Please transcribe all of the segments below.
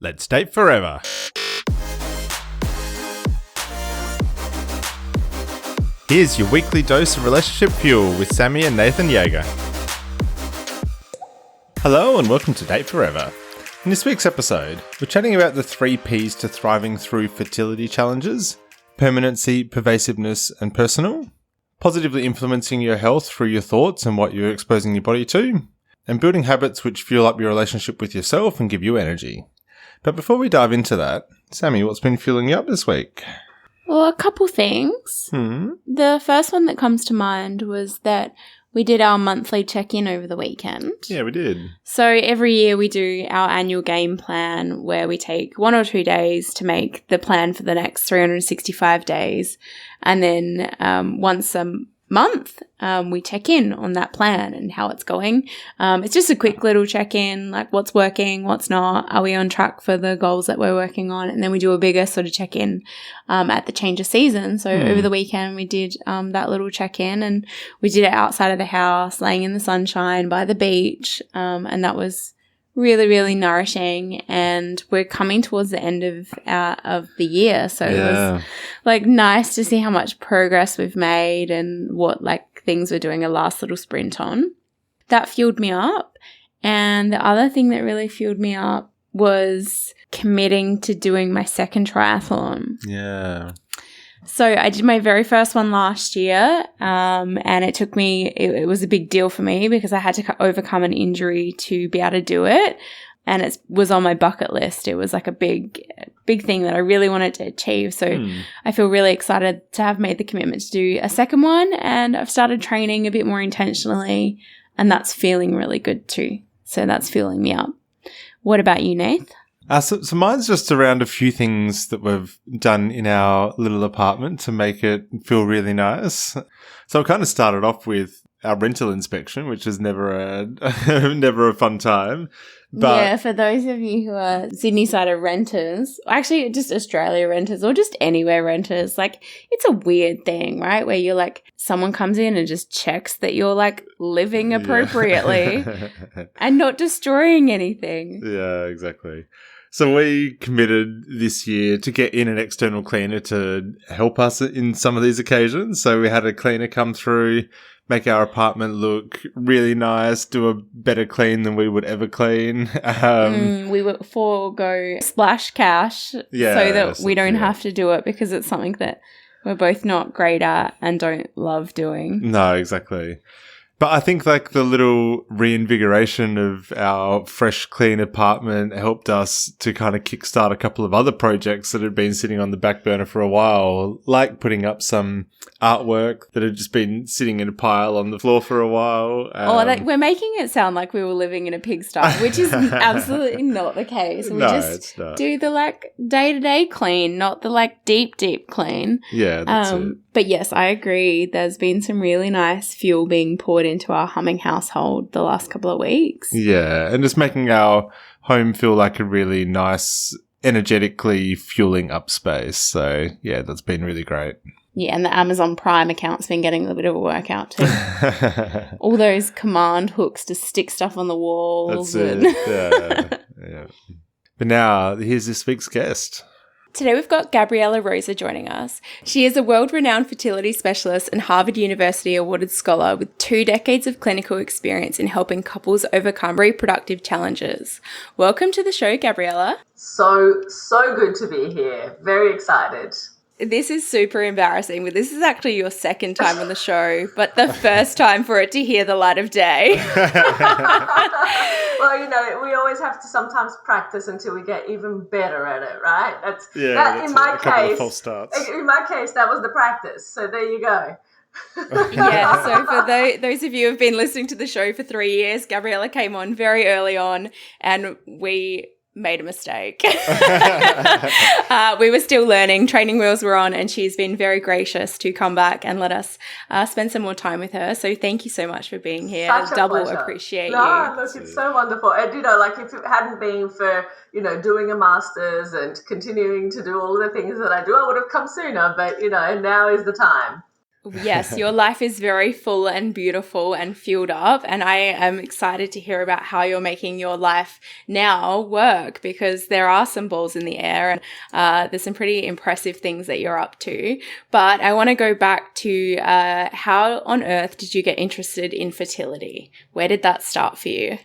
Let's date forever. Here's your weekly dose of relationship fuel with Sammy and Nathan Yeager. Hello and welcome to Date Forever. In this week's episode, we're chatting about the 3 Ps to thriving through fertility challenges: permanency, pervasiveness, and personal. Positively influencing your health through your thoughts and what you're exposing your body to. And building habits which fuel up your relationship with yourself and give you energy. But before we dive into that, Sammy, what's been fueling you up this week? Well, a couple things. The first one that comes to mind was that we did our monthly check-in over the weekend. Yeah, we did. So every year we do our annual game plan where we take 1 or 2 days to make the plan for the next 365 days. And then once a month, we check in on that plan and how it's going. It's just a quick little check-in, like what's working, what's not, are we on track for the goals that we're working on? And then we do a bigger sort of check-in at the change of season. So over the weekend we did that little check-in, and we did it outside of the house, laying in the sunshine by the beach, and that was really, really nourishing. And we're coming towards the end of the year, so it was like nice to see how much progress we've made and what like things we're doing a last little sprint on. That fueled me up. And the other thing that really fueled me up was committing to doing my second triathlon. Yeah. So I did my very first one last year, and it took me, it was a big deal for me because I had to overcome an injury to be able to do it. And it was on my bucket list. It was like a big thing that I really wanted to achieve. So I feel really excited to have made the commitment to do a second one. And I've started training a bit more intentionally, and that's feeling really good too. So that's fueling me up. What about you, Nath? So mine's just around a few things that we've done in our little apartment to make it feel really nice. So I kind of started off with our rental inspection, which is never a fun time. But yeah, for those of you who are Sydney side of renters, actually just Australia renters or just anywhere renters, like it's a weird thing, right? Where you're like, someone comes in and just checks that you're like living appropriately and not destroying anything. Yeah, exactly. So we committed this year to get in an external cleaner to help us in some of these occasions. So we had a cleaner come through, make our apartment look really nice, do a better clean than we would ever clean. We would forego splash cash so that we don't have to do it because it's something that we're both not great at and don't love doing. No, exactly. But I think like the little reinvigoration of our fresh, clean apartment helped us to kind of kickstart a couple of other projects that had been sitting on the back burner for a while, like putting up some artwork that had just been sitting in a pile on the floor for a while. We're making it sound like we were living in a pigsty, which is absolutely not the case. We just do the like day-to-day clean, not the like deep clean. Yeah, that's it. But yes, I agree. There's been some really nice fuel being poured into our humming household the last couple of weeks. Yeah, and just making our home feel like a really nice, energetically fueling up space. So, yeah, that's been really great. Yeah, and the Amazon Prime account's been getting a bit of a workout too. All those command hooks to stick stuff on the walls. That's it. Yeah. But now, here's this week's guest. Today we've got Gabriela Rosa joining us. She is a world-renowned fertility specialist and Harvard University awarded scholar with 2 decades of clinical experience in helping couples overcome reproductive challenges. Welcome to the show, Gabriela. So good to be here. Very excited. This is super embarrassing, but this is actually your second time on the show, but the first time for it to hear the light of day. Well, you know, we always have to sometimes practice until we get even better at it, right? In my case, that was the practice. So there you go. Yeah, so for those of you who have been listening to the show for 3 years, Gabriela came on very early on and we made a mistake. We were still learning, training wheels were on, and she's been very gracious to come back and let us spend some more time with her. So thank you so much for being here. Such a Double pleasure. Appreciate you. No, look, it's so wonderful. And, you know, like if it hadn't been for, you know, doing a master's and continuing to do all the things that I do, I would have come sooner. But, you know, now is the time. Yes, your life is very full and beautiful and filled up, and I am excited to hear about how you're making your life now work, because there are some balls in the air and there's some pretty impressive things that you're up to. But I want to go back to how on earth did you get interested in fertility? Where did that start for you?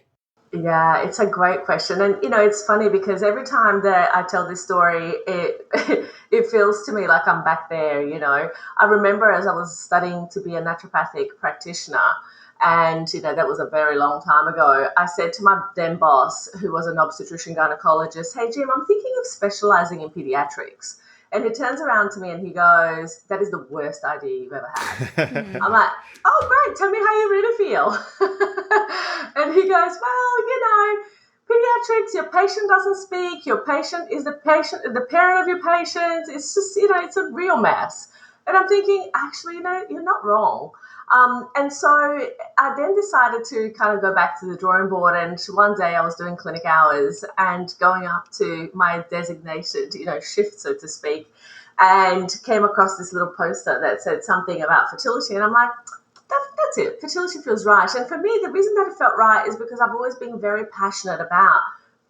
Yeah, it's a great question. And, it's funny because every time that I tell this story, it feels to me like I'm back there, I remember as I was studying to be a naturopathic practitioner, and, that was a very long time ago, I said to my then boss, who was an obstetrician gynecologist, "Hey, Jim, I'm thinking of specializing in pediatrics." And he turns around to me and he goes, "That is the worst idea you've ever had." I'm like, "Oh, great. Tell me how you really feel." And he goes, "Well, pediatrics, your patient doesn't speak. Your patient is the parent of your patient. It's just, it's a real mess." And I'm thinking, actually, you're not wrong. And so I then decided to kind of go back to the drawing board. And one day I was doing clinic hours and going up to my designated, shift, so to speak, and came across this little poster that said something about fertility. And I'm like, that's it. Fertility feels right. And for me, the reason that it felt right is because I've always been very passionate about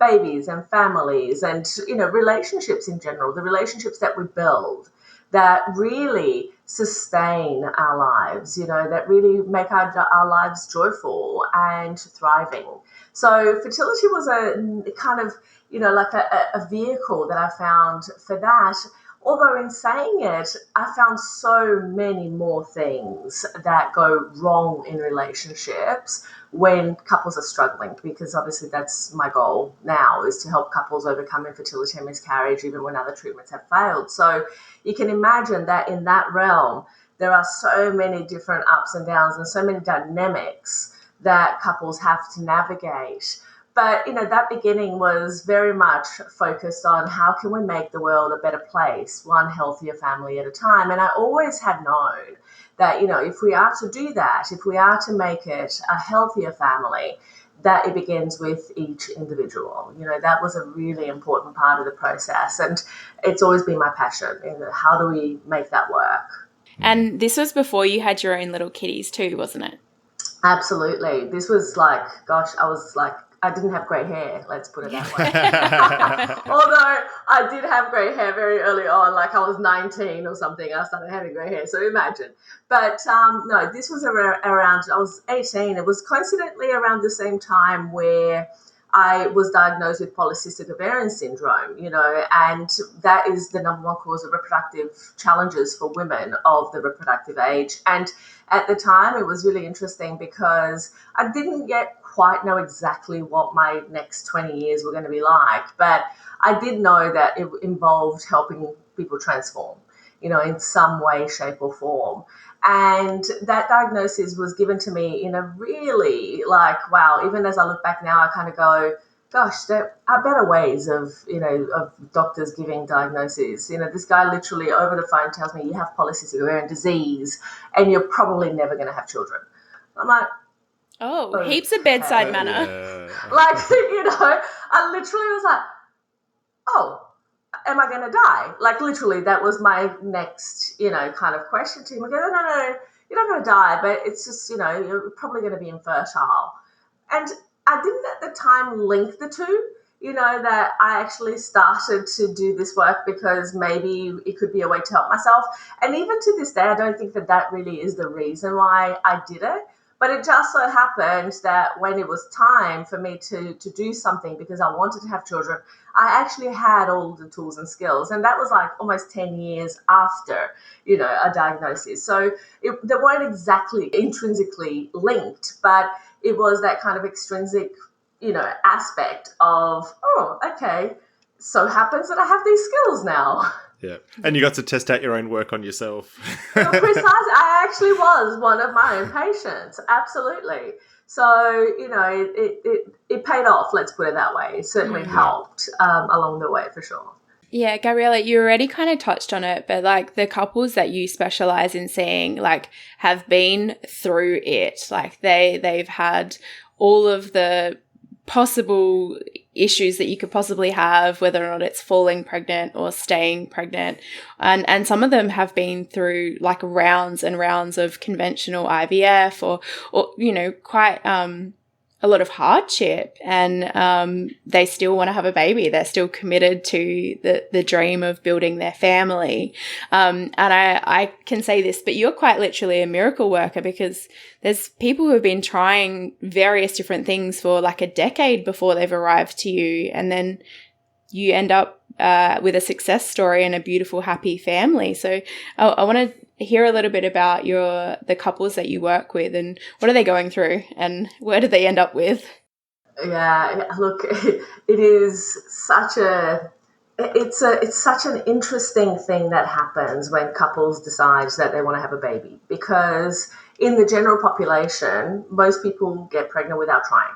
babies and families and, relationships in general, the relationships that we build that really sustain our lives, that really make our lives joyful and thriving. So fertility was a kind of, like a vehicle that I found for that. Although in saying it, I found so many more things that go wrong in relationships when couples are struggling, because obviously that's my goal now, is to help couples overcome infertility and miscarriage even when other treatments have failed. So you can imagine that in that realm, there are so many different ups and downs and so many dynamics that couples have to navigate. But, that beginning was very much focused on how can we make the world a better place, one healthier family at a time. And I always had known that, if we are to do that, if we are to make it a healthier family, that it begins with each individual. That was a really important part of the process. And it's always been my passion. How do we make that work? And this was before you had your own little kitties too, wasn't it? Absolutely. This was I didn't have grey hair, let's put it that way. Although I did have grey hair very early on, like I was 19 or something, I started having grey hair, so imagine. But no, this was around, I was 18. It was coincidentally around the same time where I was diagnosed with polycystic ovarian syndrome, and that is the number one cause of reproductive challenges for women of the reproductive age. And at the time, it was really interesting because I didn't yet quite know exactly what my next 20 years were going to be like, but I did know that it involved helping people transform, in some way, shape or form. And that diagnosis was given to me in a really wow, even as I look back now, I kind of go, gosh, there are better ways of doctors giving diagnoses. This guy literally over the phone tells me you have polycystic ovarian disease and you're probably never going to have children. I'm like, oh, heaps of bedside manner. I literally was like, oh, am I going to die? Literally, that was my next, kind of question to him. I go, no, you're not going to die, but it's just, you're probably going to be infertile. And I didn't at the time link the two, that I actually started to do this work because maybe it could be a way to help myself. And even to this day, I don't think that really is the reason why I did it. But it just so happened that when it was time for me to do something because I wanted to have children, I actually had all the tools and skills. And that was almost 10 years after, a diagnosis. So they weren't exactly intrinsically linked, but it was that kind of extrinsic, aspect of, oh, okay, so happens that I have these skills now. Yeah. And you got to test out your own work on yourself. Well, precisely. I actually was one of my own patients. Absolutely. So, it paid off, let's put it that way. It certainly helped along the way for sure. Yeah, Gabriela, you already kind of touched on it, but the couples that you specialize in seeing, have been through it. They've had all of the possible issues that you could possibly have, whether or not it's falling pregnant or staying pregnant. And some of them have been through like rounds and rounds of conventional IVF or you know, quite a lot of hardship, and they still want to have a baby. They're still committed to the dream of building their family. And I can say this, but you're quite literally a miracle worker, because there's people who have been trying various different things for like a decade before they've arrived to you, and then you end up with a success story and a beautiful, happy family. So I want to hear a little bit about the couples that you work with, and what are they going through, and where do they end up with? Yeah, look, it is such it's such an interesting thing that happens when couples decide that they want to have a baby, because in the general population, most people get pregnant without trying.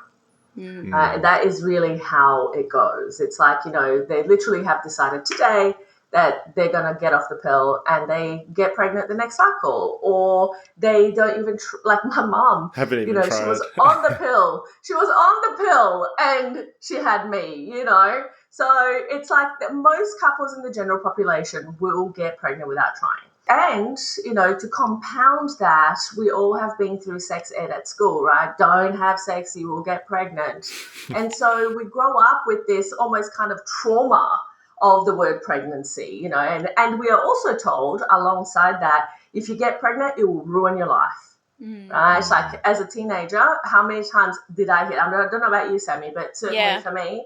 And that is really how it goes. It's like, you know, they literally have decided today that they're going to get off the pill, and they get pregnant the next cycle, or they don't even like my mom. Haven't even tried. She was on the pill. She was on the pill, and she had me. You know, so it's like that most couples in the general population will get pregnant without trying. And, you know, to compound that, we all have been through sex ed at school, right? Don't have sex, you will get pregnant. And so we grow up with this almost kind of trauma of the word pregnancy, you know, and we are also told alongside that, if you get pregnant, it will ruin your life. Right? It's like, as a teenager, how many times did I hear, I don't know about you, Sammy, but certainly for me,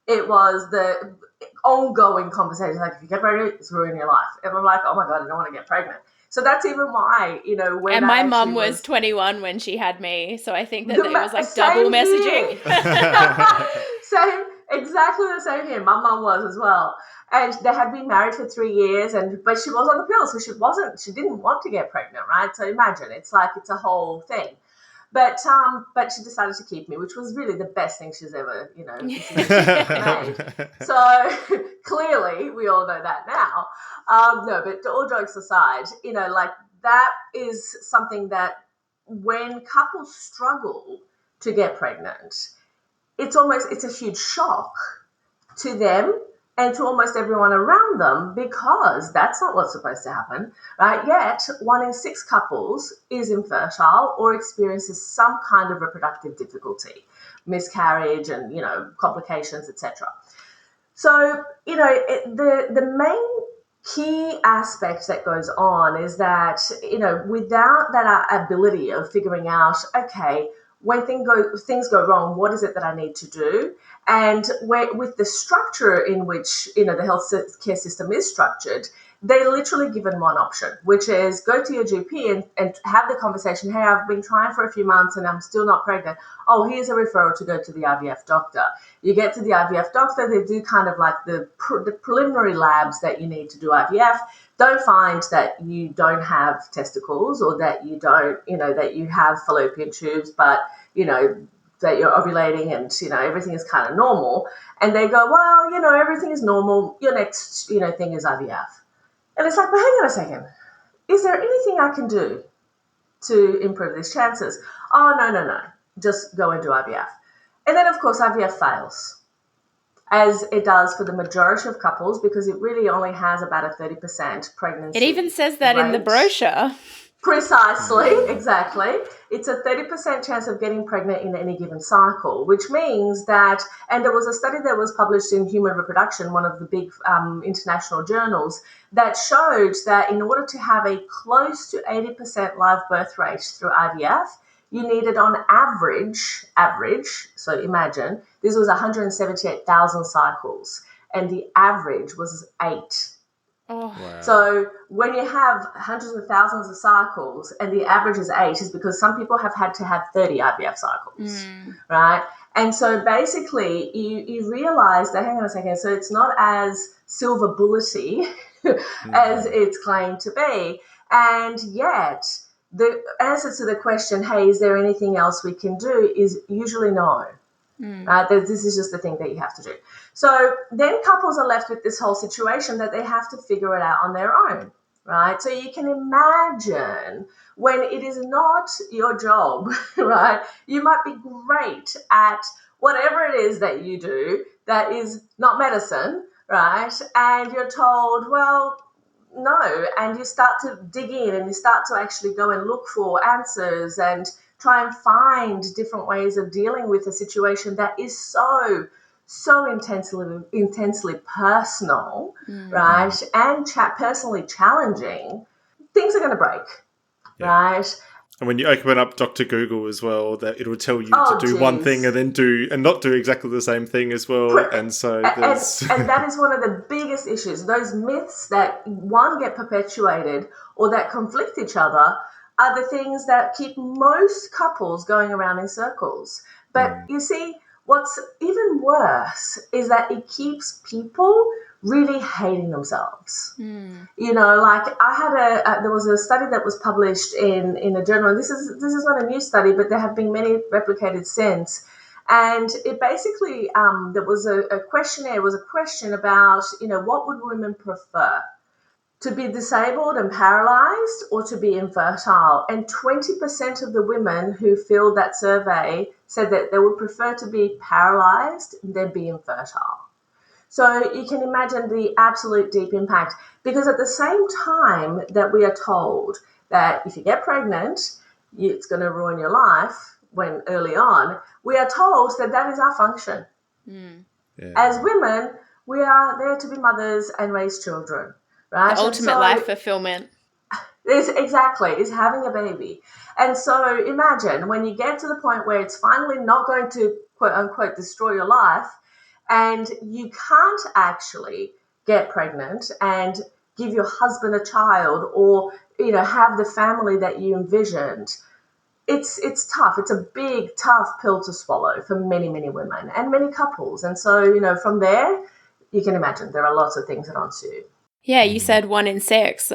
it was the ongoing conversation, like, if you get pregnant, it's ruining your life. And I'm like, oh my God, I don't want to get pregnant. So that's even why, you know, when and my mum was 21 when she had me, so I think that it was like double messaging. Same, exactly the same here. My mum was as well. And they had been married for 3 years, but she was on the pill, so she didn't want to get pregnant, right? So imagine, it's like, it's a whole thing. But she decided to keep me, which was really the best thing she's ever, you know, made. So clearly, we all know that now. No, but all jokes aside, you know, like, that is something that when couples struggle to get pregnant, it's a huge shock to them and to almost everyone around them, because that's not what's supposed to happen, right? Yet 1 in 6 couples is infertile or experiences some kind of reproductive difficulty, miscarriage and, you know, complications, etc. So, you know, the main key aspect that goes on is that, you know, without that ability of figuring out, okay, when things go wrong, what is it that I need to do? And with the structure in which, you know, the health care system is structured, they're literally given one option, which is go to your GP and have the conversation. Hey, I've been trying for a few months and I'm still not pregnant. Oh, here's a referral to go to the IVF doctor. You get to the IVF doctor, they do kind of like the preliminary labs that you need to do IVF. Don't find that you don't have testicles, or that you don't, you know, that you have fallopian tubes, but, you know, that you're ovulating and, you know, everything is kind of normal. And they go, well, you know, everything is normal. Your next, you know, thing is IVF. And it's like, but hang on a second. Is there anything I can do to improve these chances? Oh, no. Just go and do IVF. And then, of course, IVF fails, as it does for the majority of couples, because it really only has about a 30% pregnancy. It even says that in the brochure. Precisely, exactly. It's a 30% chance of getting pregnant in any given cycle, which means that, and there was a study that was published in Human Reproduction, one of the big international journals, that showed that in order to have a close to 80% live birth rate through IVF, you needed on average, so imagine, this was 178,000 cycles, and the average was 8. Oh. Wow. So when you have hundreds of thousands of cycles and the average is 8, is because some people have had to have 30 IVF cycles, right? And so basically you realize that, hang on a second, so it's not as silver bullety as it's claimed to be. And yet the answer to the question, hey, is there anything else we can do, is usually no. This is just the thing that you have to do. So then couples are left with this whole situation that they have to figure it out on their own, right? So you can imagine when it is not your job, right? You might be great at whatever it is that you do, that is not medicine, right? And you're told, well, no. And you start to dig in and you start to actually go and look for answers and try and find different ways of dealing with a situation that is so intensely personal, right? And personally challenging. Things are going to break, right? And when you open up Dr. Google as well, that it'll tell you to do geez. one thing and then not do exactly the same thing as well. And so there's... and that is one of the biggest issues. Those myths that, one, get perpetuated or that conflict each other are the things that keep most couples going around in circles. But you see, what's even worse is that it keeps people really hating themselves. You know, like I had there was a study that was published in a journal. This is not a new study, but there have been many replicated since. And it basically, there was a questionnaire. It was a question about, you know, what would women prefer? To be disabled and paralyzed or to be infertile? And 20% of the women who filled that survey said that they would prefer to be paralyzed than be infertile. So you can imagine the absolute deep impact, because at the same time that we are told that if you get pregnant, it's going to ruin your life when early on, we are told that that is our function. As women, we are there to be mothers and raise children, right? The ultimate life fulfillment. Is having a baby. And so imagine when you get to the point where it's finally not going to, quote unquote, destroy your life, and you can't actually get pregnant and give your husband a child or, you know, have the family that you envisioned. It's tough. It's a big, tough pill to swallow for many, many women and many couples. And so, you know, from there, you can imagine there are lots of things that ensue. Yeah, you said 1 in 6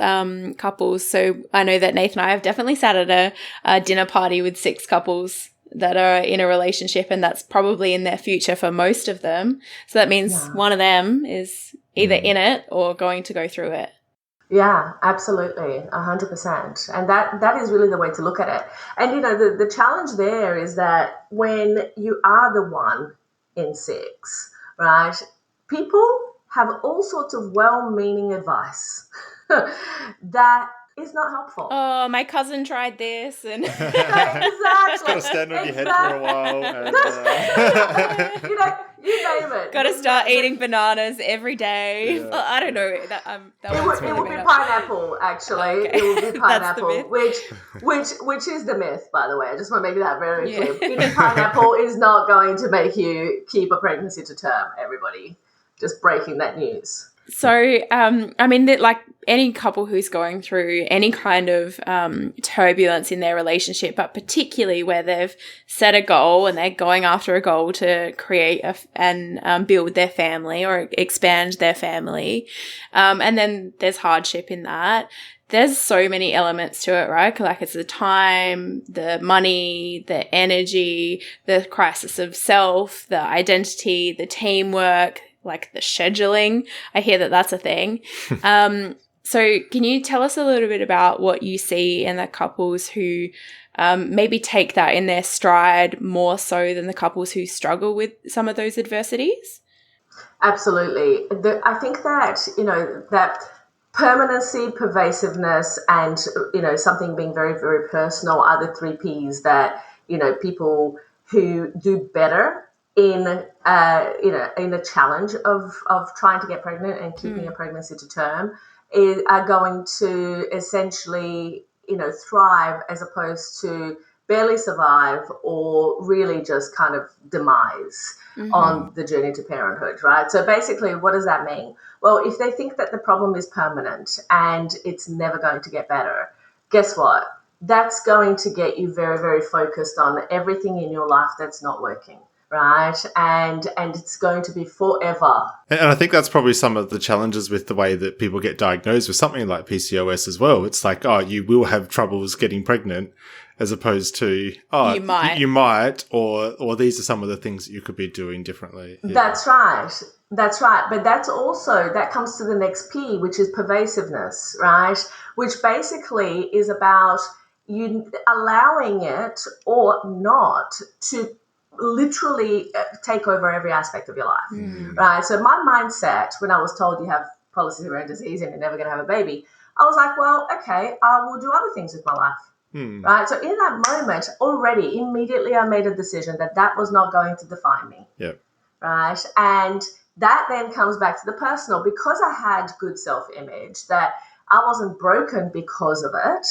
couples. So I know that Nathan and I have definitely sat at a dinner party with 6 couples that are in a relationship, and that's probably in their future for most of them. So that means one of them is either in it or going to go through it. Yeah, absolutely, 100%. And that is really the way to look at it. And, you know, the challenge there is that when you are the 1 in 6, right, people have all sorts of well-meaning advice that is not helpful. Oh, my cousin tried this, and Exactly. Got to stand on your head for a while. And, you know, you name it. Got to start eating bananas every day. Yeah. Well, I don't know. It will be pineapple, actually. Okay. It will be pineapple, That's which is the myth, by the way. I just want to make that very clear. Eating pineapple is not going to make you keep a pregnancy to term, everybody. Just breaking that news. So, I mean, like any couple who's going through any kind of turbulence in their relationship, but particularly where they've set a goal and they're going after a goal to create and build their family or expand their family, and then there's hardship in that. There's so many elements to it, right? Like it's the time, the money, the energy, the crisis of self, the identity, the teamwork, like the scheduling. I hear that that's a thing. So can you tell us a little bit about what you see in the couples who maybe take that in their stride more so than the couples who struggle with some of those adversities? Absolutely. I think that, you know, that permanency, pervasiveness, and, you know, something being very, very personal are the 3 Ps that, you know, people who do better in a challenge of trying to get pregnant and keeping a pregnancy to term are going to essentially, you know, thrive as opposed to barely survive or really just kind of demise on the journey to parenthood, right? So basically, what does that mean? Well, if they think that the problem is permanent and it's never going to get better, guess what? That's going to get you very, very focused on everything in your life that's not working. Right. And it's going to be forever. And I think that's probably some of the challenges with the way that people get diagnosed with something like PCOS as well. It's like, oh, you will have troubles getting pregnant, as opposed to, oh, you might, or these are some of the things that you could be doing differently. Yeah. That's right. That's right. But that comes to the next P, which is pervasiveness, right? Which basically is about you allowing it or not to literally take over every aspect of your life, right? So my mindset when I was told you have polycystic disease and you're never going to have a baby, I was like, well, okay, I will do other things with my life, right? So in that moment, already, immediately I made a decision that was not going to define me, right? And that then comes back to the personal. Because I had good self-image, that I wasn't broken because of it,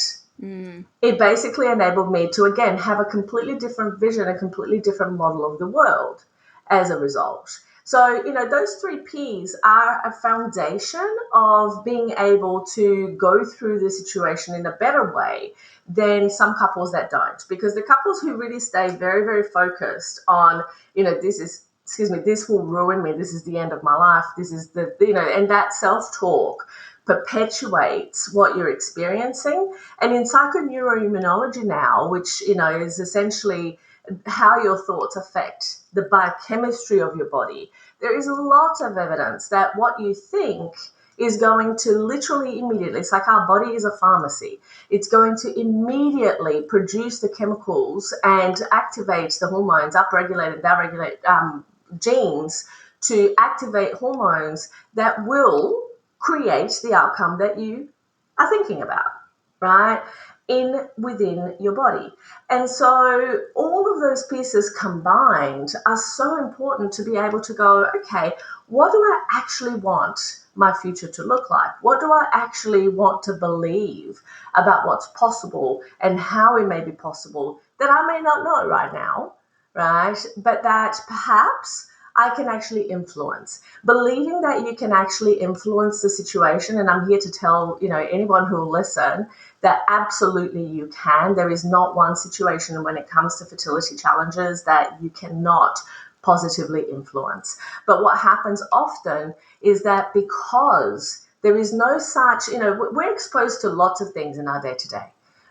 it basically enabled me to, again, have a completely different vision, a completely different model of the world as a result. So, those 3 Ps are a foundation of being able to go through the situation in a better way than some couples that don't. Because the couples who really stay very, very focused on, this will ruin me, this is the end of my life, this is and that self-talk perpetuates what you're experiencing. And in psychoneuroimmunology now, which, is essentially how your thoughts affect the biochemistry of your body, there is a lot of evidence that what you think is going to literally immediately, it's like our body is a pharmacy. It's going to immediately produce the chemicals and activate the hormones, upregulate and downregulate genes to activate hormones that will create the outcome that you are thinking about, right? Within your body. And so all of those pieces combined are so important to be able to go, okay, what do I actually want my future to look like? What do I actually want to believe about what's possible and how it may be possible that I may not know right now, right? But that perhaps I can actually influence. Believing that you can actually influence the situation, and I'm here to tell, anyone who will listen that absolutely you can. There is not one situation when it comes to fertility challenges that you cannot positively influence. But what happens often is that because there is no such, we're exposed to lots of things in our day-to-day,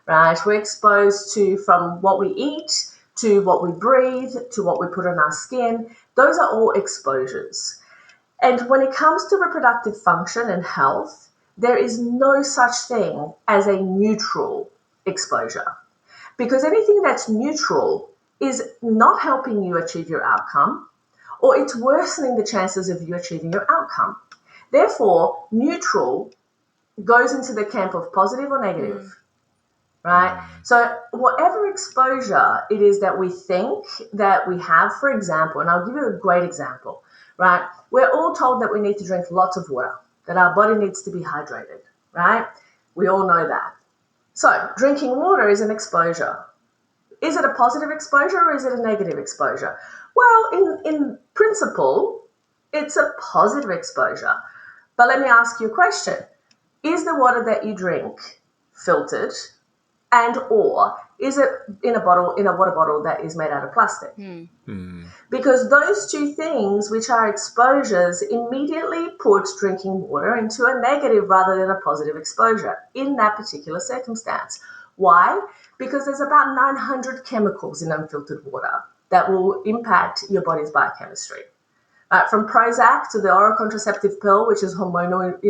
right? We're exposed to from what we eat, to what we breathe, to what we put on our skin. Those are all exposures. And when it comes to reproductive function and health, there is no such thing as a neutral exposure, because anything that's neutral is not helping you achieve your outcome, or it's worsening the chances of you achieving your outcome. Therefore, neutral goes into the camp of positive or negative. Right? So whatever exposure it is that we think that we have, for example, and I'll give you a great example, right? We're all told that we need to drink lots of water, that our body needs to be hydrated, right? We all know that. So drinking water is an exposure. Is it a positive exposure or is it a negative exposure? Well, in principle, it's a positive exposure. But let me ask you a question. Is the water that you drink filtered? And or is it in a water bottle that is made out of plastic? Because those two things, which are exposures, immediately put drinking water into a negative rather than a positive exposure in that particular circumstance. Why? Because there's about 900 chemicals in unfiltered water that will impact your body's biochemistry. From Prozac to the oral contraceptive pill, which is hormonal,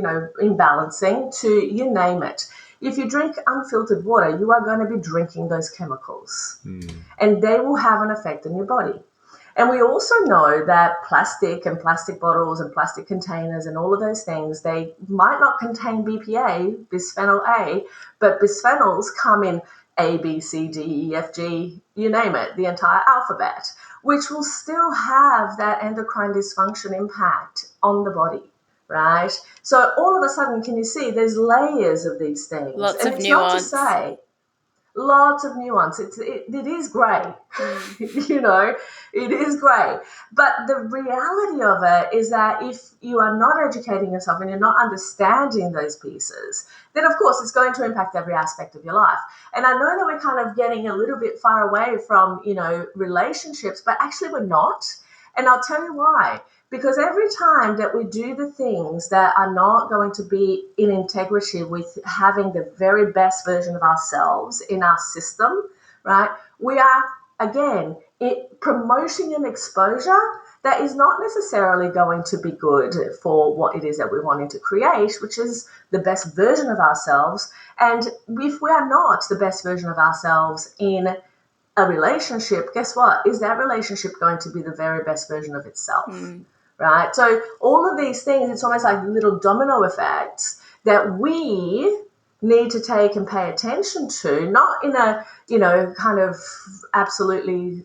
imbalancing, to you name it. If you drink unfiltered water, you are going to be drinking those chemicals, and they will have an effect on your body. And we also know that plastic and plastic bottles and plastic containers and all of those things, they might not contain BPA, bisphenol A, but bisphenols come in A, B, C, D, E, F, G, you name it, the entire alphabet, which will still have that endocrine dysfunction impact on the body. Right? So all of a sudden, can you see there's layers of these things? Lots and of it's nuance. Not to say, lots of nuance. It is grey. It is grey. But the reality of it is that if you are not educating yourself and you're not understanding those pieces, then of course it's going to impact every aspect of your life. And I know that we're kind of getting a little bit far away from, relationships, but actually we're not. And I'll tell you why. Because every time that we do the things that are not going to be in integrity with having the very best version of ourselves in our system, right, we are, again, promoting an exposure that is not necessarily going to be good for what it is that we're wanting to create, which is the best version of ourselves. And if we are not the best version of ourselves in a relationship, guess what? Is that relationship going to be the very best version of itself? Right? So all of these things, it's almost like little domino effects that we need to take and pay attention to, not in a, kind of absolutely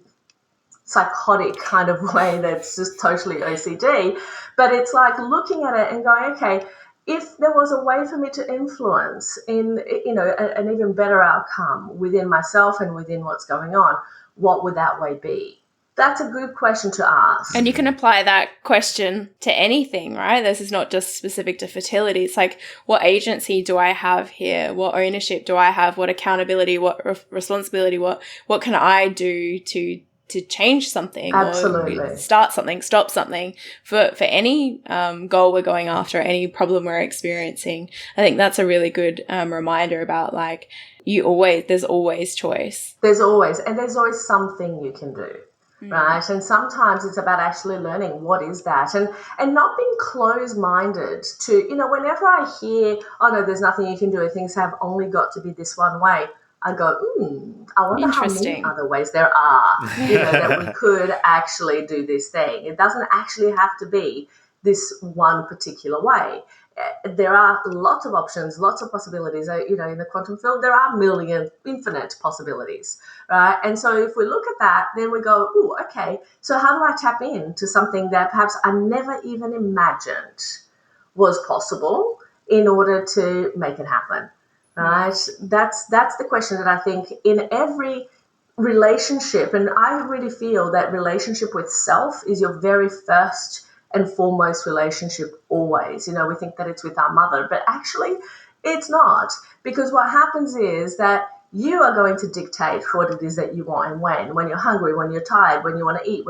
psychotic kind of way that's just totally OCD, but it's like looking at it and going, okay, if there was a way for me to influence in, an even better outcome within myself and within what's going on, what would that way be? That's a good question to ask. And you can apply that question to anything, right? This is not just specific to fertility. It's like, what agency do I have here? What ownership do I have? What accountability? What responsibility? What can I do to change something? Absolutely. Or start something, stop something for any goal we're going after, any problem we're experiencing. I think that's a really good reminder about, like, there's always choice. There's always something you can do. Right. And sometimes it's about actually learning what is that, and not being closed-minded to, whenever I hear, oh no, there's nothing you can do, things have only got to be this one way, I go, I wonder how many other ways there are, that we could actually do this thing. It doesn't actually have to be this one particular way. There are lots of options, lots of possibilities. In the quantum field, there are infinite possibilities, right? And so if we look at that, then we go, okay, so how do I tap into something that perhaps I never even imagined was possible in order to make it happen, right? That's the question that I think in every relationship, and I really feel that relationship with self is your very first and foremost relationship always. We think that it's with our mother, but actually it's not, because what happens is that you are going to dictate what it is that you want and when you're hungry, when you're tired, when you want to eat,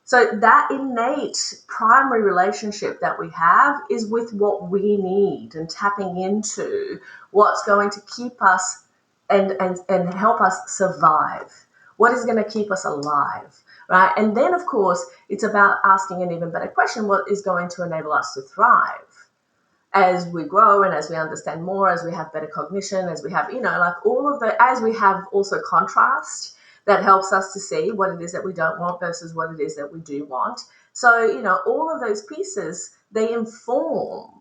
so that innate primary relationship that we have is with what we need and tapping into what's going to keep us and help us survive. What is going to keep us alive? Right. And then, of course, it's about asking an even better question: what is going to enable us to thrive as we grow and as we understand more, as we have better cognition, as we have, as we have also contrast that helps us to see what it is that we don't want versus what it is that we do want. So, all of those pieces, they inform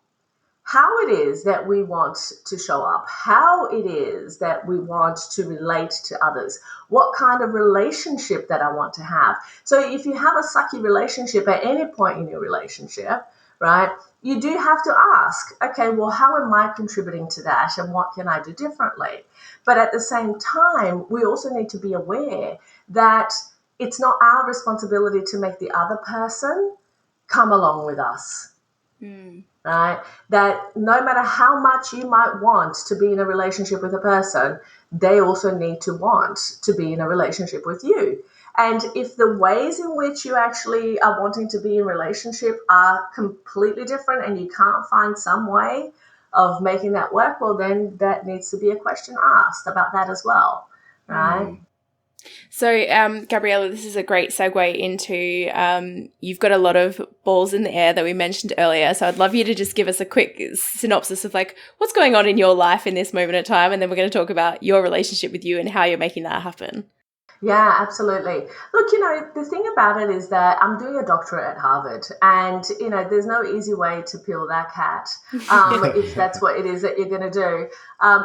how it is that we want to show up, how it is that we want to relate to others, what kind of relationship that I want to have. So if you have a sucky relationship at any point in your relationship, right, you do have to ask, okay, well, how am I contributing to that and what can I do differently? But at the same time, we also need to be aware that it's not our responsibility to make the other person come along with us. Right? That no matter how much you might want to be in a relationship with a person, they also need to want to be in a relationship with you. And if the ways in which you actually are wanting to be in relationship are completely different and you can't find some way of making that work, well, then that needs to be a question asked about that as well, right? So, Gabriela, this is a great segue into you've got a lot of balls in the air that we mentioned earlier. So I'd love you to just give us a quick synopsis of like what's going on in your life in this moment of time. And then we're going to talk about your relationship with you and how you're making that happen. Yeah, absolutely. Look, the thing about it is that I'm doing a doctorate at Harvard and, there's no easy way to peel that cat if that's what it is that you're going to do.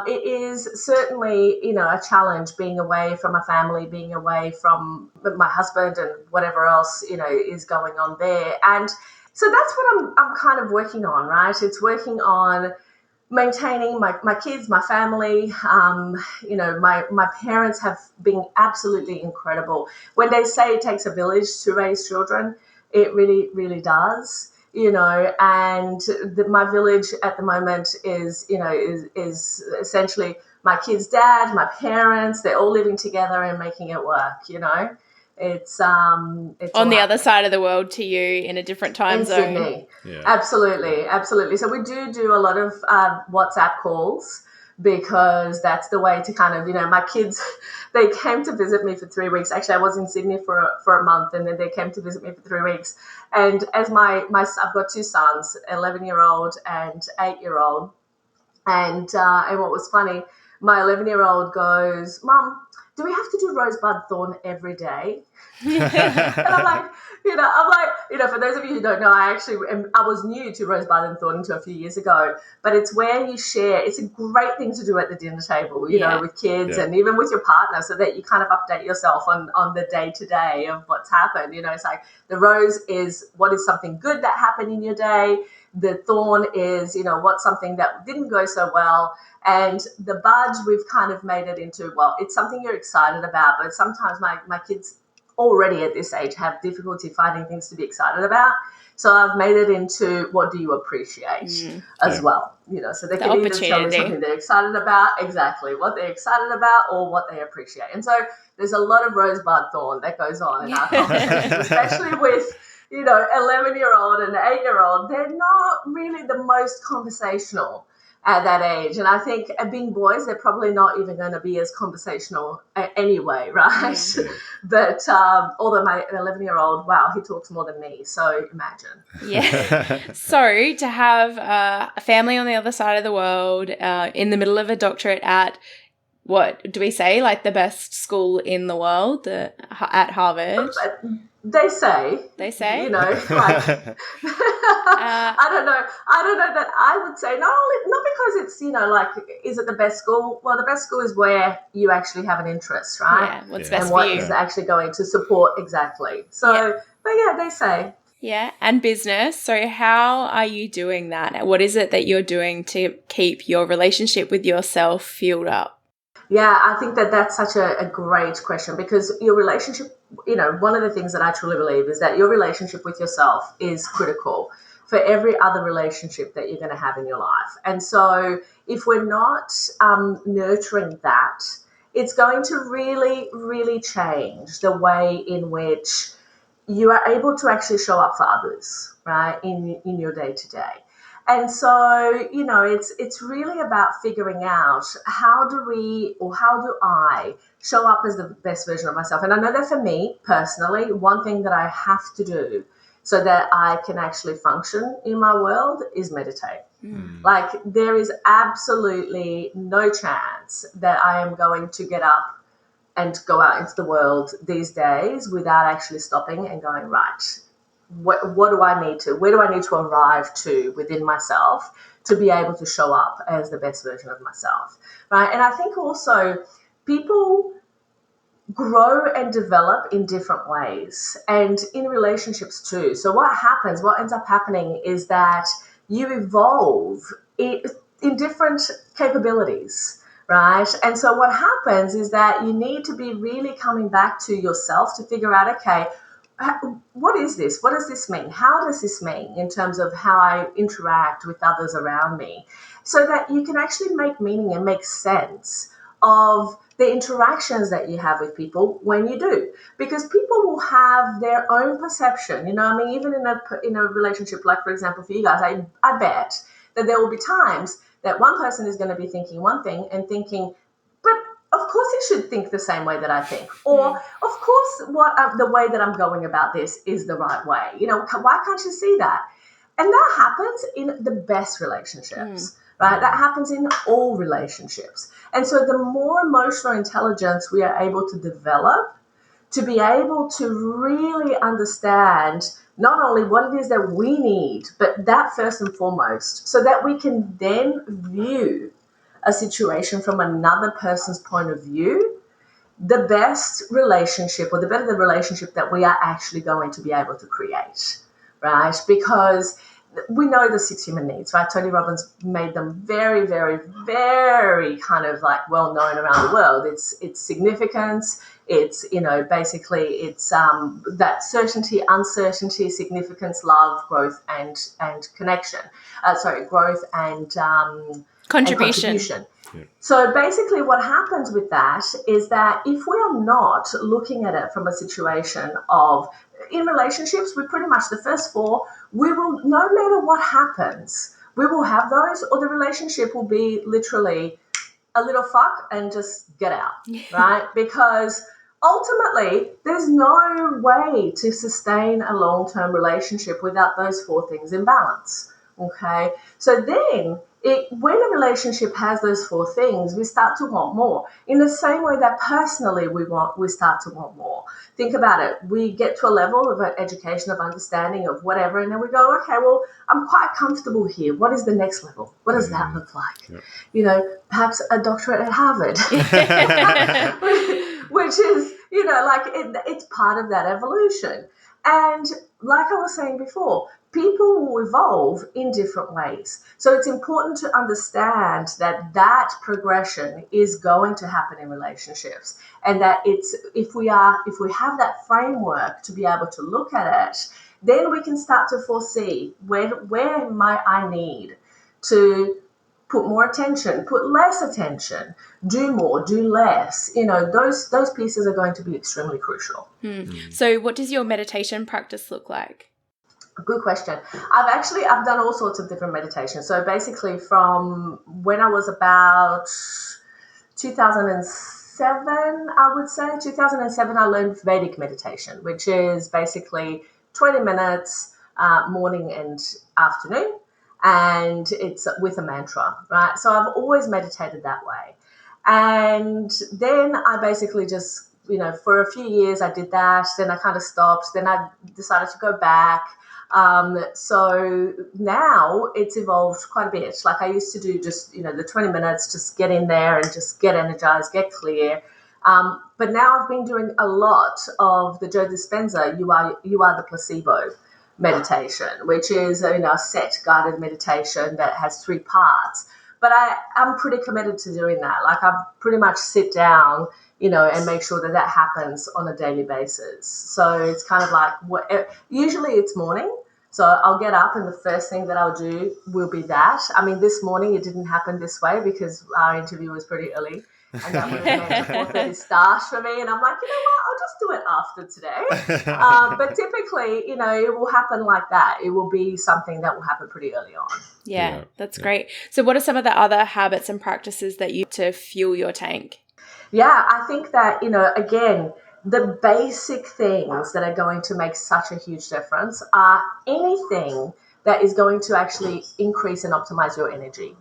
It is certainly, a challenge being away from a family, being away from my husband and whatever else, is going on there. And so that's what I'm kind of working on, right? It's working on maintaining my kids, my family. My parents have been absolutely incredible. When they say it takes a village to raise children, it really, really does. And my village at the moment is essentially my kid's dad, my parents. They're all living together and making it work. It's on the other side of the world to you in a different time zone. Sydney. Yeah. Absolutely. So we do a lot of WhatsApp calls because that's the way to kind of, my kids, they came to visit me for 3 weeks. Actually, I was in Sydney for a month and then they came to visit me for 3 weeks. And as I've got two sons, 11-year-old and 8-year-old. And what was funny, my 11-year-old goes, Mum, do we have to do rosebud thorn every day? And I'm like, for those of you who don't know, I was new to rosebud and thorn until a few years ago, but it's where you share. It's a great thing to do at the dinner table, you know, with kids and even with your partner, so that you kind of update yourself on the day to day of what's happened. You know, it's like the rose is what is something good that happened in your day. The thorn is, what's something that didn't go so well. And the bud, we've kind of made it into, well, it's something you're excited about, but sometimes my kids already at this age have difficulty finding things to be excited about. So I've made it into, what do you appreciate as well? So they can either tell me something they're excited about, exactly what they're excited about, or what they appreciate. And so there's a lot of rosebud thorn that goes on in our conversations, especially with 11-year-old and 8-year-old. They're not really the most conversational at that age. And I think being boys, they're probably not even going to be as conversational anyway, right? Mm. But although my 11-year-old, wow, he talks more than me. So imagine. Yeah. So to have a family on the other side of the world, in the middle of a doctorate at, what do we say, like the best school in the world, at Harvard? They say, like, I don't know that I would say, not because it's, is it the best school? Well, the best school is where you actually have an interest, right? Yeah, what's best and what for you. Is actually going to support, exactly. So, but they say. Yeah, and business. So how are you doing that? What is it that you're doing to keep your relationship with yourself fueled up? Yeah, I think that's such a great question, because your relationship, one of the things that I truly believe is that your relationship with yourself is critical for every other relationship that you're going to have in your life. And so if we're not nurturing that, it's going to really, really change the way in which you are able to actually show up for others, right, in your day-to-day. And so, it's really about figuring out how do I show up as the best version of myself. And I know that for me personally, one thing that I have to do so that I can actually function in my world is meditate. Mm. Like, there is absolutely no chance that I am going to get up and go out into the world these days without actually stopping and going, right, where do I need to arrive to within myself to be able to show up as the best version of myself, right? And I think also people grow and develop in different ways, and in relationships too. So what ends up happening is that you evolve in different capabilities, right? And so what happens is that you need to be really coming back to yourself to figure out, okay, what is this? What does this mean? How does this mean in terms of how I interact with others around me? So that you can actually make meaning and make sense of the interactions that you have with people when you do. Because people will have their own perception, even in a relationship, like, for example, for you guys, I bet that there will be times that one person is going to be thinking one thing and thinking, but of course he should think the same way that I think. Or, of course, the way that I'm going about this is the right way. Why can't you see that? And that happens in the best relationships, right? That happens in all relationships. And so the more emotional intelligence we are able to develop, to be able to really understand not only what it is that we need, but that first and foremost, so that we can then view a situation from another person's point of view, the best relationship, or the better the relationship that we are actually going to be able to create, right? Because we know the 6 human needs, right? Tony Robbins made them very, very, very kind of like well known around the world. It's significance. It's, basically it's that certainty, uncertainty, significance, love, growth, and connection. Growth and contribution. Yeah. So basically what happens with that is that if we are not looking at it from a situation of, in relationships, we pretty much, the first 4, we will, no matter what happens, we will have those, or the relationship will be literally a little fuck and just get out, right? Because ultimately, there's no way to sustain a long-term relationship without those 4 things in balance, okay? So then When a relationship has those four things, we start to want more. In the same way that personally we start to want more. Think about it. We get to a level of education, of understanding, of whatever, and then we go, okay, well, I'm quite comfortable here. What is the next level? What does that look like? Yep. You know, perhaps a doctorate at Harvard, which is, you know, like it's part of that evolution. And like I was saying before, people will evolve in different ways. So it's important to understand that that progression is going to happen in relationships, and that it's if we have that framework to be able to look at it, then we can start to foresee where might I need to put more attention, put less attention, do more, do less. You know, those pieces are going to be extremely crucial. So what does your meditation practice look like? Good question. I've done all sorts of different meditations. So basically from when I was about 2007, I would say 2007, I learned Vedic meditation, which is basically 20 minutes morning and afternoon, and it's with a mantra, right? So I've always meditated that way. And then I basically just, you know, for a few years I did that. Then I kind of stopped. Then I decided to go back. So now it's evolved quite a bit. Like I used to do just, you know, the 20 minutes, just get in there and just get energized, get clear. But now I've been doing a lot of the Joe Dispenza, you are the placebo meditation, which is, you know, a set guided meditation that has 3 parts. But I'm pretty committed to doing that. Like I pretty much sit down, you know, and make sure that that happens on a daily basis. So it's kind of like, usually it's morning. So I'll get up and the first thing that I'll do will be that. I mean, this morning it didn't happen this way because our interview was pretty early. And that would have meant a 4:30 start for me. And I'm like, you know what, I'll just do it after today. But typically, you know, it will happen like that. It will be something that will happen pretty early on. Yeah, that's great. So what are some of the other habits and practices that you to fuel your tank? Yeah, I think that, you know, again, the basic things that are going to make such a huge difference are anything that is going to actually increase and optimize your energy,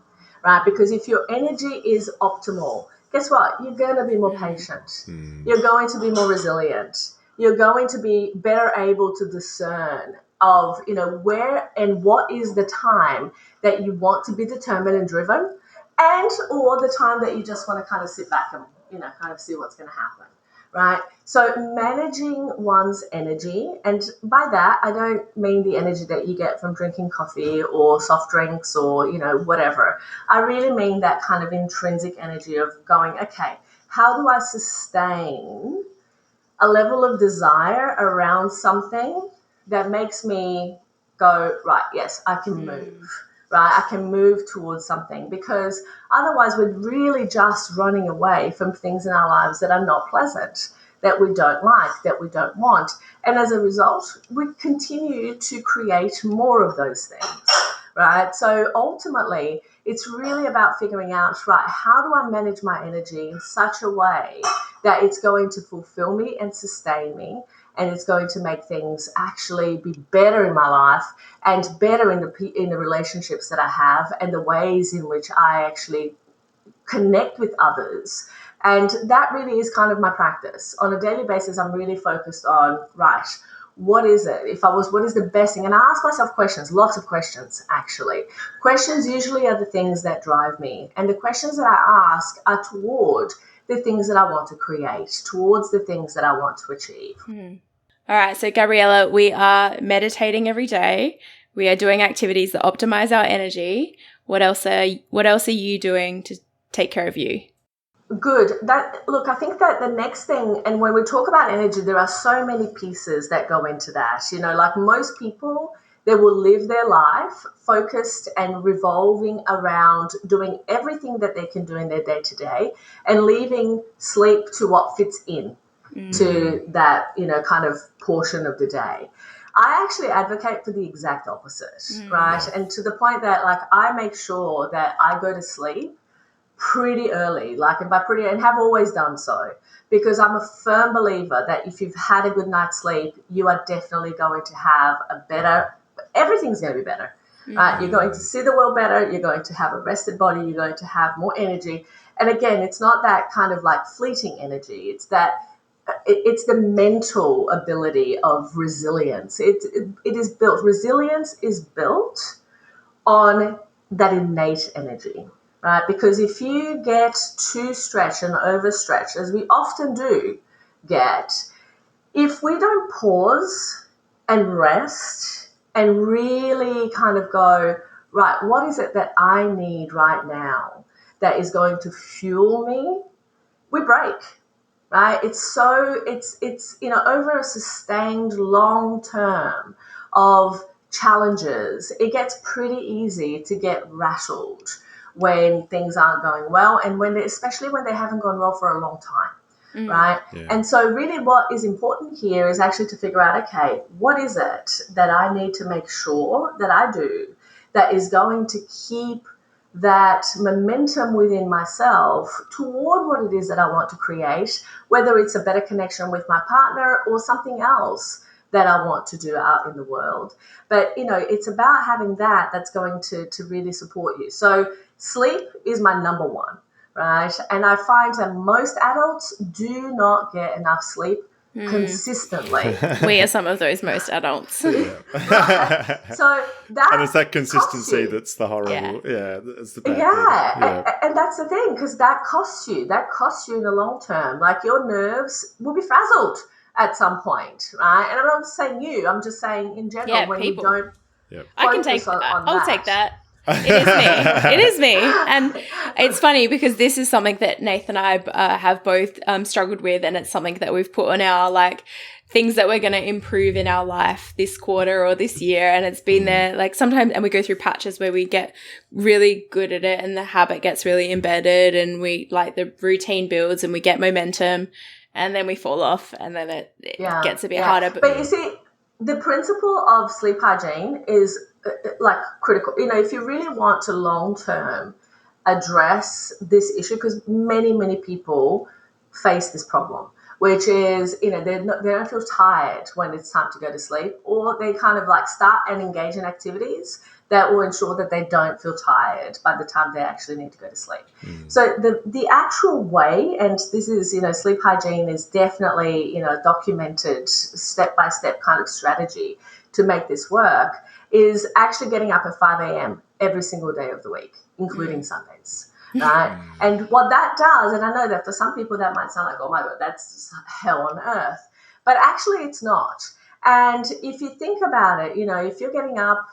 right? Because if your energy is optimal, guess what? You're going to be more patient. You're going to be more resilient. You're going to be better able to discern of, you know, where and what is the time that you want to be determined and driven, and or the time that you just want to kind of sit back and, you know, kind of see what's going to happen, right? So managing one's energy, and by that I don't mean the energy that you get from drinking coffee or soft drinks or, you know, whatever. I really mean that kind of intrinsic energy of going, okay, how do I sustain a level of desire around something that makes me go, right, yes, I can move. Right, I can move towards something, because otherwise we're really just running away from things in our lives that are not pleasant, that we don't like, that we don't want. And as a result, we continue to create more of those things, right? So ultimately, it's really about figuring out, right, how do I manage my energy in such a way that it's going to fulfill me and sustain me, and it's going to make things actually be better in my life and better in the relationships that I have and the ways in which I actually connect with others. And that really is kind of my practice. On a daily basis, I'm really focused on, right, what is it? What is the best thing? And I ask myself questions, lots of questions, actually. Questions usually are the things that drive me. And the questions that I ask are toward the things that I want to create, towards the things that I want to achieve. All right. So Gabriela, we are meditating every day. We are doing activities that optimize our energy. What else are you doing to take care of you? Good. I think that the next thing, and when we talk about energy, there are so many pieces that go into that. You know, like most people, they will live their life focused and revolving around doing everything that they can do in their day to day and leaving sleep to what fits in to that, you know, kind of portion of the day. I actually advocate for the exact opposite, right? And to the point that, like, I make sure that I go to sleep pretty early, and have always done so, because I'm a firm believer that if you've had a good night's sleep, you are definitely going to have everything's going to be better, right? You're going to see the world better. You're going to have a rested body. You're going to have more energy. And again, it's not that kind of like fleeting energy. It's that it's the mental ability of resilience. It is built. Resilience is built on that innate energy, right? Because if you get too stretched and overstretched, as we often do get, if we don't pause and rest and really kind of go, right, what is it that I need right now that is going to fuel me? We break, right? It's over a sustained long term of challenges, it gets pretty easy to get rattled when things aren't going well, and especially when they haven't gone well for a long time, right? Yeah. And so really what is important here is actually to figure out, okay, what is it that I need to make sure that I do that is going to keep that momentum within myself toward what it is that I want to create, whether it's a better connection with my partner or something else that I want to do out in the world. But, it's about having that's going to really support you. So sleep is my number one, right? And I find that most adults do not get enough sleep consistently. We are some of those most adults. Right? So and it's that consistency that's the horrible. Yeah, that's the bad thing. Yeah. And that's the thing, because that costs you in the long term. Like your nerves will be frazzled at some point, right? And I'm not saying you, I'm just saying in general, when people. You don't I can take I'll take that. It is me. And it's funny because this is something that Nathan and I have both struggled with, and it's something that we've put on our things that we're going to improve in our life this quarter or this year. And it's been there sometimes, and we go through patches where we get really good at it and the habit gets really embedded and we the routine builds and we get momentum, and then we fall off, and then it gets a bit harder. But you see, the principle of sleep hygiene is critical. If you really want to long-term address this issue, because many people face this problem, which is, they don't feel tired when it's time to go to sleep, or they kind of start and engage in activities that will ensure that they don't feel tired by the time they actually need to go to sleep. So the actual way, and this is, sleep hygiene is definitely, documented step-by-step kind of strategy to make this work, is actually getting up at 5 a.m. every single day of the week, including Sundays. Right? And what that does, and I know that for some people that might sound like, oh my God, that's hell on earth. But actually it's not. And if you think about it, if you're getting up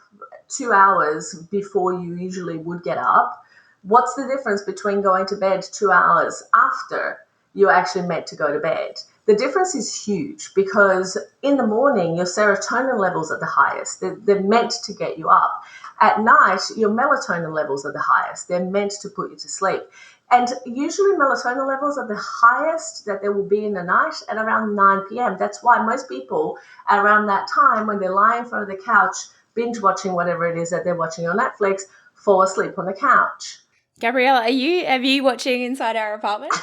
2 hours before you usually would get up, what's the difference between going to bed 2 hours after you're actually meant to go to bed? The difference is huge, because in the morning, your serotonin levels are the highest. They're meant to get you up. At night, your melatonin levels are the highest. They're meant to put you to sleep. And usually melatonin levels are the highest that there will be in the night at around 9 p.m. That's why most people around that time, when they're lying in front of the couch, binge watching whatever it is that they're watching on Netflix, fall asleep on the couch. Gabriela, are you watching inside our apartment?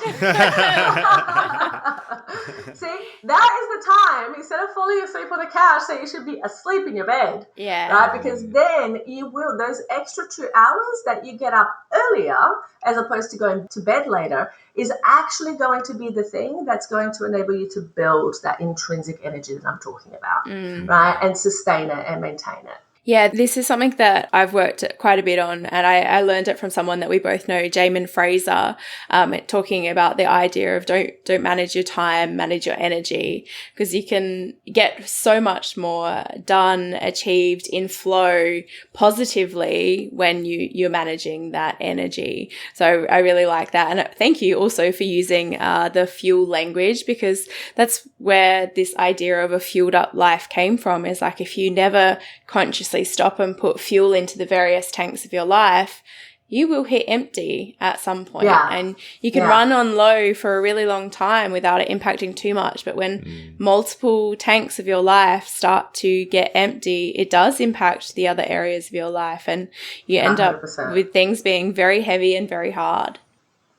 See, that is the time, instead of falling asleep on the couch, that you should be asleep in your bed. Yeah. Right? Because then you will, those extra 2 hours that you get up earlier, as opposed to going to bed later, is actually going to be the thing that's going to enable you to build that intrinsic energy that I'm talking about, right? And sustain it and maintain it. Yeah, this is something that I've worked quite a bit on, and I learned it from someone that we both know, Jamin Fraser, talking about the idea of don't manage your time, manage your energy, because you can get so much more done, achieved in flow positively when you're managing that energy. So I really like that. And thank you also for using the fuel language, because that's where this idea of a fueled up life came from, is if you never consciously stop and put fuel into the various tanks of your life, you will hit empty at some point. And you can run on low for a really long time without it impacting too much. But when multiple tanks of your life start to get empty, it does impact the other areas of your life, and you end 100%. Up with things being very heavy and very hard.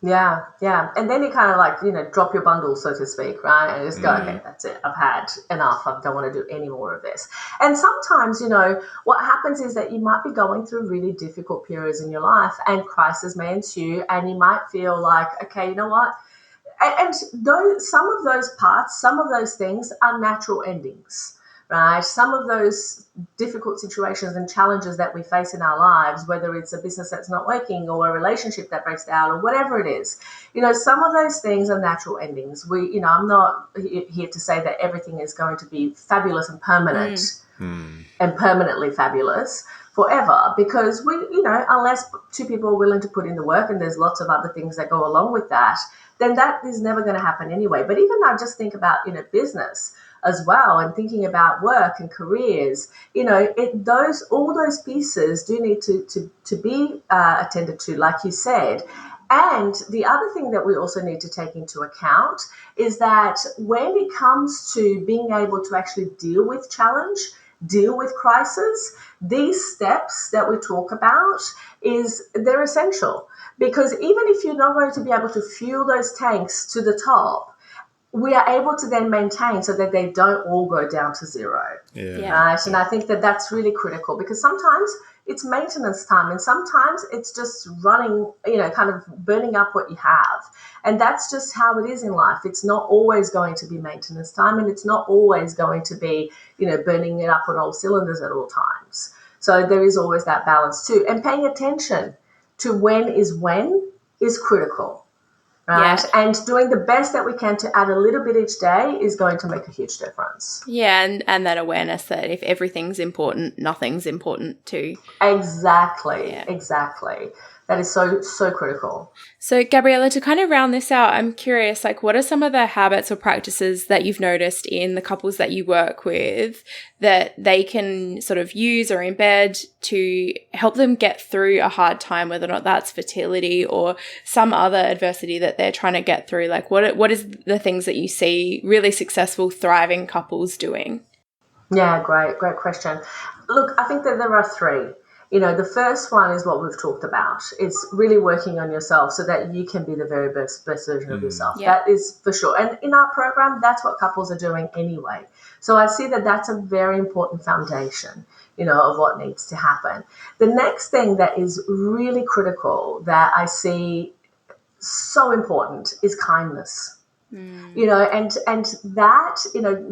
Yeah, yeah. And then you kind of like, drop your bundle, so to speak, right? And just go, okay, that's it. I've had enough. I don't want to do any more of this. And sometimes, what happens is that you might be going through really difficult periods in your life and crisis may ensue and you might feel like, okay, you know what? And those, some of those parts, some of those things are natural endings, right? Some of those difficult situations and challenges that we face in our lives, whether it's a business that's not working or a relationship that breaks down or whatever it is, some of those things are natural endings. I'm not here to say that everything is going to be fabulous and permanent and permanently fabulous forever, because unless two people are willing to put in the work, and there's lots of other things that go along with that, then that is never going to happen anyway. But even I just think about business as well, and thinking about work and careers, all those pieces do need to be attended to, like you said. And the other thing that we also need to take into account is that when it comes to being able to actually deal with challenge, deal with crisis, these steps that we talk about, they're essential. Because even if you're not going to be able to fuel those tanks to the top, we are able to then maintain so that they don't all go down to zero. Right? And I think that that's really critical, because sometimes it's maintenance time and sometimes it's just running, kind of burning up what you have. And that's just how it is in life. It's not always going to be maintenance time, and it's not always going to be, burning it up on all cylinders at all times. So there is always that balance too. And paying attention to when is critical. Right. Yeah. And doing the best that we can to add a little bit each day is going to make a huge difference. Yeah, and that awareness that if everything's important, nothing's important too. Exactly. Yeah. Exactly. That is so critical. So, Gabriela, to kind of round this out, I'm curious, what are some of the habits or practices that you've noticed in the couples that you work with that they can sort of use or embed to help them get through a hard time, whether or not that's fertility or some other adversity that they're trying to get through? What is the things that you see really successful, thriving couples doing? Yeah, great question. Look, I think that there are three. The first one is what we've talked about. It's really working on yourself so that you can be the very best version of yourself. Yeah. That is for sure. And in our program, that's what couples are doing anyway. So I see that that's a very important foundation, of what needs to happen. The next thing that is really critical that I see so important is kindness. And that,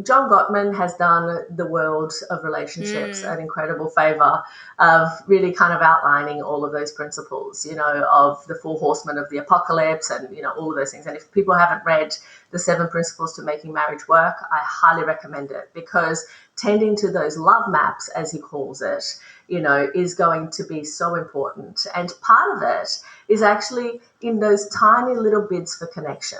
John Gottman has done the world of relationships an incredible favor of really kind of outlining all of those principles, of the 4 horsemen of the apocalypse and, all of those things. And if people haven't read the 7 principles to making marriage work, I highly recommend it, because tending to those love maps, as he calls it, is going to be so important. And part of it is actually in those tiny little bids for connection.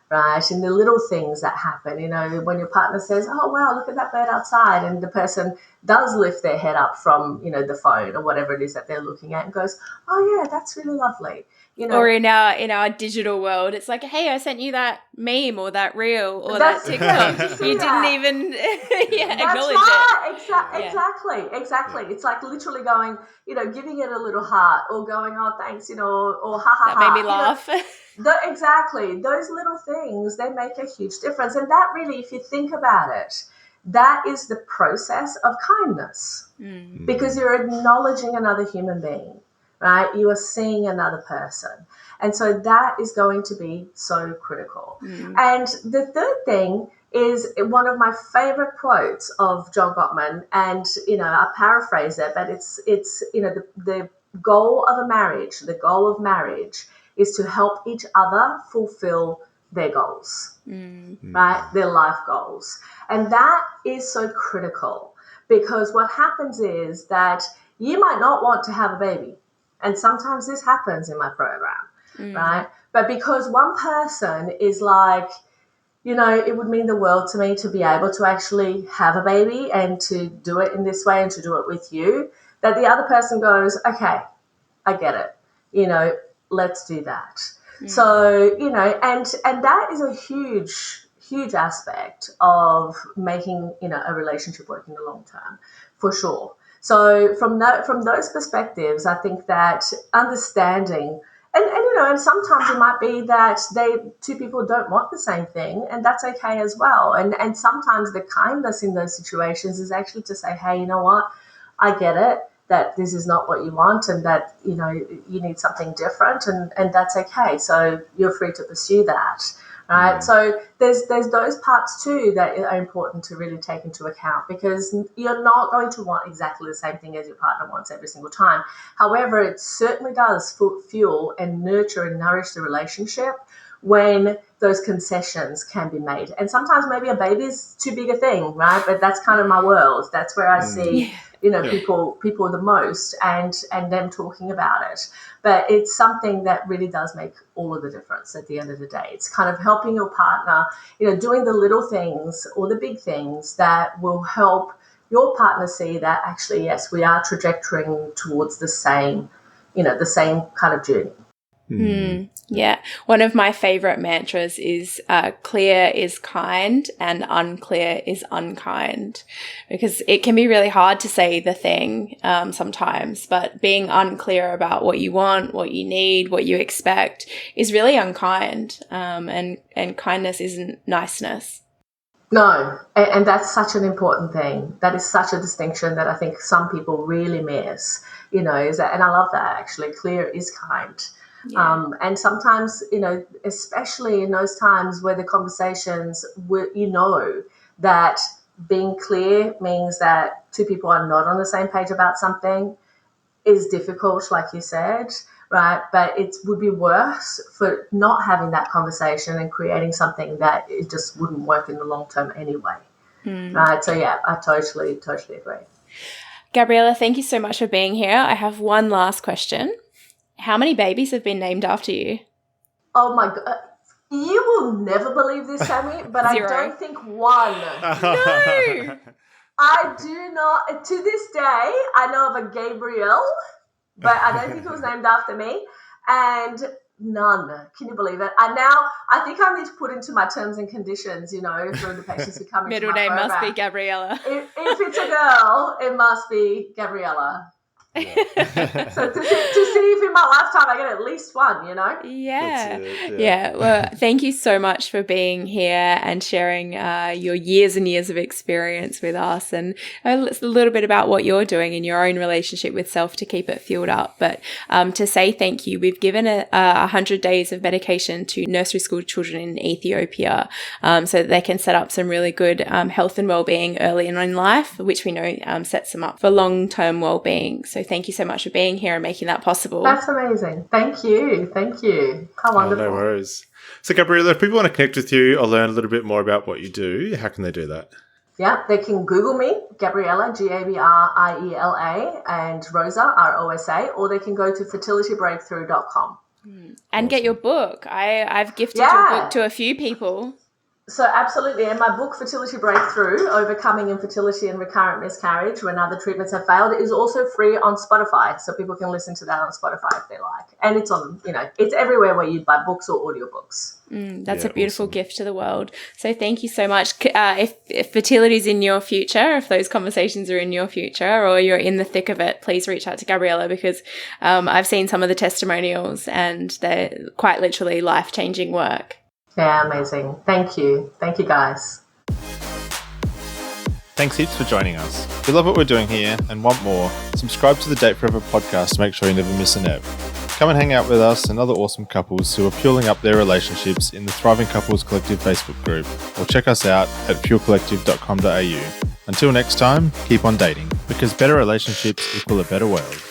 Right, in the little things that happen, when your partner says, "Oh wow, look at that bird outside," and the person does lift their head up from, the phone or whatever it is that they're looking at and goes, "Oh yeah, that's really lovely." Or in our digital world, it's like, "Hey, I sent you that meme or that reel or that TikTok." You didn't even acknowledge it. Exactly. It's like literally going, giving it a little heart or going, "Oh, thanks," or "Ha ha ha." That made me laugh. Exactly. Those little things, they make a huge difference. And that really, if you think about it, that is the process of kindness, because you're acknowledging another human being, right? You are seeing another person. And so that is going to be so critical. And the third thing is one of my favorite quotes of John Gottman. And, I paraphrase it, but it's the goal of marriage is to help each other fulfill their goals, right? Their life goals. And that is so critical, because what happens is that you might not want to have a baby. And sometimes this happens in my program, right? But because one person is like, it would mean the world to me to be able to actually have a baby and to do it in this way and to do it with you, that the other person goes, "Okay, I get it. Let's do that." So, and that is a huge aspect of making, a relationship work in the long term, for sure. So from those perspectives, I think that understanding, and sometimes it might be that two people don't want the same thing, and that's okay as well. And sometimes the kindness in those situations is actually to say, hey, you know what, I get it that this is not what you want, and that you need something different, and that's okay. So you're free to pursue that. Right. So there's those parts too that are important to really take into account, because you're not going to want exactly the same thing as your partner wants every single time. However, it certainly does fuel and nurture and nourish the relationship when those concessions can be made. And sometimes maybe a baby is too big a thing, right? But that's kind of my world. That's where I see people the most, and them talking about it. But it's something that really does make all of the difference at the end of the day. It's kind of helping your partner, doing the little things or the big things that will help your partner see that actually, yes, we are trajectorying towards the same kind of journey. Yeah. One of my favorite mantras is clear is kind and unclear is unkind, because it can be really hard to say the thing sometimes, but being unclear about what you want, what you need, what you expect is really unkind, and kindness isn't niceness. No, and that's such an important thing. That is such a distinction that I think some people really miss, and I love that actually. Clear is kind. Yeah. And sometimes, especially in those times where the conversations, that being clear means that two people are not on the same page about something is difficult, like you said, right? But it would be worse for not having that conversation and creating something that it just wouldn't work in the long term anyway. Right? So, yeah, I totally agree. Gabriela, thank you so much for being here. I have one last question. How many babies have been named after you? Oh, my God. You will never believe this, Sammy, but I don't think one. No! I do not. To this day, I know of a Gabrielle, but I don't think it was named after me. And none. Can you believe it? I think I need to put into my terms and conditions, for the patients who come into Middle my name program. must be Gabriela. If it's a girl, it must be Gabriela. Yeah. So to see if in my lifetime I get at least one, Yeah. Well, thank you so much for being here and sharing your years and years of experience with us, and a little bit about what you're doing in your own relationship with self to keep it fueled up. But to say thank you, we've given 100 days of medication to nursery school children in Ethiopia, so that they can set up some really good health and well-being early in life, which we know sets them up for long-term well-being. So thank you so much for being here and making that possible. That's amazing. Thank you. How wonderful. No worries. So, Gabriela, if people want to connect with you or learn a little bit more about what you do, how can they do that? Yeah, they can Google me, Gabriela, Gabriela, and Rosa, Rosa, or they can go to fertilitybreakthrough.com. And awesome. Get your book. I've gifted your book to a few people. So absolutely. And my book, Fertility Breakthrough, Overcoming Infertility and Recurrent Miscarriage When Other Treatments Have Failed, is also free on Spotify. So people can listen to that on Spotify if they like. And it's on, it's everywhere where you buy books or audiobooks. That's a beautiful gift to the world. So thank you so much. If fertility is in your future, if those conversations are in your future or you're in the thick of it, please reach out to Gabriela, because I've seen some of the testimonials and they're quite literally life-changing work. Yeah, amazing. Thank you. Thank you, guys. Thanks heaps for joining us. If you love what we're doing here and want more, subscribe to the Date Forever podcast to make sure you never miss an ep. Come and hang out with us and other awesome couples who are fueling up their relationships in the Thriving Couples Collective Facebook group, or check us out at fuelcollective.com.au. Until next time, keep on dating, because better relationships equal a better world.